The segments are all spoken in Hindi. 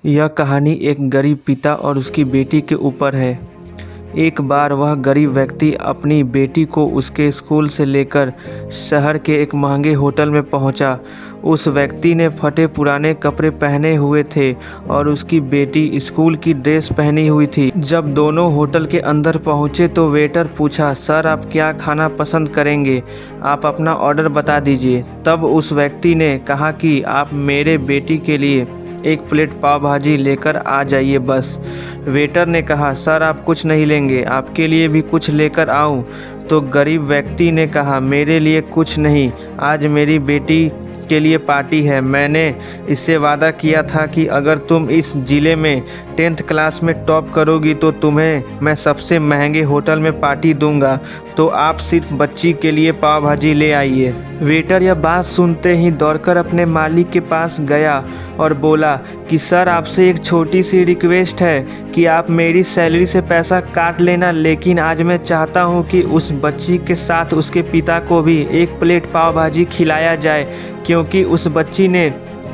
यह कहानी एक गरीब पिता और उसकी बेटी के ऊपर है। एक बार वह गरीब व्यक्ति अपनी बेटी को उसके स्कूल से लेकर शहर के एक महंगे होटल में पहुंचा। उस व्यक्ति ने फटे पुराने कपड़े पहने हुए थे और उसकी बेटी स्कूल की ड्रेस पहनी हुई थी। जब दोनों होटल के अंदर पहुंचे तो वेटर पूछा, सर आप क्या खाना पसंद करेंगे? आप अपना ऑर्डर बता दीजिए। तब उस व्यक्ति ने कहा कि आप मेरे बेटी के लिए एक प्लेट पाव भाजी लेकर आ जाइए बस। वेटर ने कहा, सर आप कुछ नहीं लेंगे, आपके लिए भी कुछ लेकर आऊं? तो गरीब व्यक्ति ने कहा, मेरे लिए कुछ नहीं, आज मेरी बेटी के लिए पार्टी है। मैंने इससे वादा किया था कि अगर तुम इस ज़िले में 10th क्लास में टॉप करोगी तो तुम्हें मैं सबसे महंगे होटल में पार्टी दूंगा, तो आप सिर्फ बच्ची के लिए पाव भाजी ले आइए। वेटर यह बात सुनते ही दौड़कर अपने मालिक के पास गया और बोला कि सर आपसे एक छोटी सी रिक्वेस्ट है कि आप मेरी सैलरी से पैसा काट लेना, लेकिन आज मैं चाहता हूं कि उस बच्ची के साथ उसके पिता को भी एक प्लेट पाव भाजी खिलाया जाए, क्योंकि उस बच्ची ने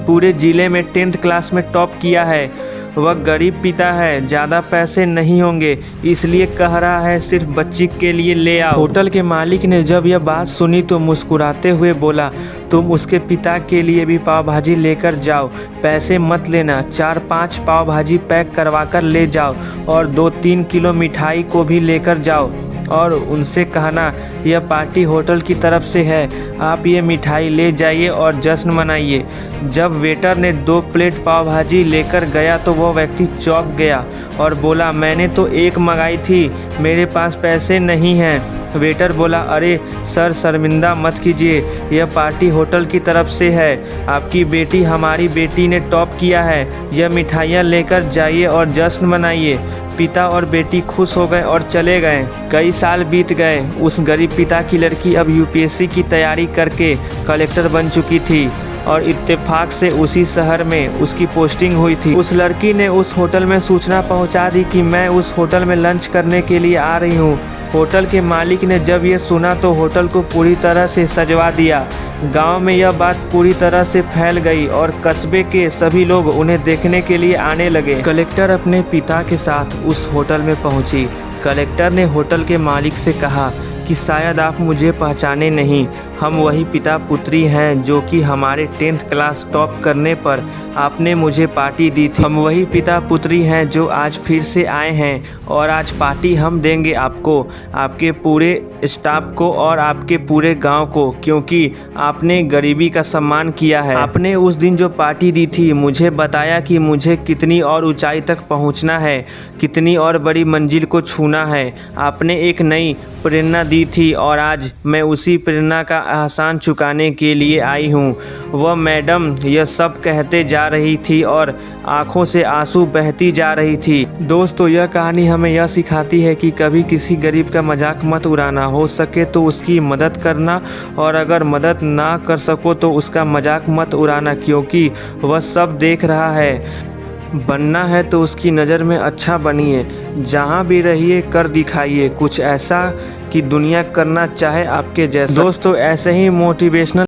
पूरे ज़िले में 10th क्लास में टॉप किया है। वह गरीब पिता है, ज़्यादा पैसे नहीं होंगे, इसलिए कह रहा है सिर्फ बच्ची के लिए ले आओ। होटल के मालिक ने जब यह बात सुनी तो मुस्कुराते हुए बोला, तुम उसके पिता के लिए भी पाव भाजी लेकर जाओ, पैसे मत लेना, 4-5 पाव भाजी पैक करवा कर ले जाओ और 2-3 किलो मिठाई को भी लेकर जाओ और उनसे कहना यह पार्टी होटल की तरफ से है, आप ये मिठाई ले जाइए और जश्न मनाइए। जब वेटर ने 2 प्लेट पाव भाजी लेकर गया तो वह व्यक्ति चौंक गया और बोला, मैंने तो एक मंगाई थी, मेरे पास पैसे नहीं हैं। वेटर बोला, अरे सर शर्मिंदा मत कीजिए, यह पार्टी होटल की तरफ से है, आपकी बेटी हमारी बेटी ने टॉप किया है, यह मिठाइयाँ लेकर जाइए और जश्न मनाइए। पिता और बेटी खुश हो गए और चले गए। कई साल बीत गए। उस गरीब पिता की लड़की अब यूपीएससी की तैयारी करके कलेक्टर बन चुकी थी और इत्तेफाक से उसी शहर में उसकी पोस्टिंग हुई थी। उस लड़की ने उस होटल में सूचना पहुंचा दी कि मैं उस होटल में लंच करने के लिए आ रही हूं। होटल के मालिक ने जब ये सुना तो होटल को पूरी तरह से सजवा दिया। गांव में यह बात पूरी तरह से फैल गई और कस्बे के सभी लोग उन्हें देखने के लिए आने लगे। कलेक्टर अपने पिता के साथ उस होटल में पहुंची। कलेक्टर ने होटल के मालिक से कहा कि शायद आप मुझे पहचाने नहीं, हम वही पिता पुत्री हैं जो कि हमारे 10th क्लास टॉप करने पर आपने मुझे पार्टी दी थी। हम वही पिता पुत्री हैं जो आज फिर से आए हैं और आज पार्टी हम देंगे आपको, आपके पूरे स्टाफ को और आपके पूरे गांव को, क्योंकि आपने गरीबी का सम्मान किया है। आपने उस दिन जो पार्टी दी थी मुझे बताया कि मुझे कितनी और ऊंचाई तक पहुंचना है, कितनी और बड़ी मंजिल को छूना है। आपने एक नई प्रेरणा दी थी और आज मैं उसी प्रेरणा का एहसान चुकाने के लिए आई हूँ। वह मैडम यह सब कहते जा रही थी और आंखों से आंसू बहती जा रही थी। दोस्तों यह कहानी हमें यह सिखाती है कि कभी किसी गरीब का मजाक मत उड़ाना, हो सके तो उसकी मदद करना और अगर मदद ना कर सको तो उसका मजाक मत उड़ाना, क्योंकि वह सब देख रहा है। बनना है तो उसकी नज़र में अच्छा बनिए, जहाँ भी रहिए कर दिखाइए कुछ ऐसा कि दुनिया करना चाहे आपके जैसा। दोस्तों ऐसे ही मोटिवेशनल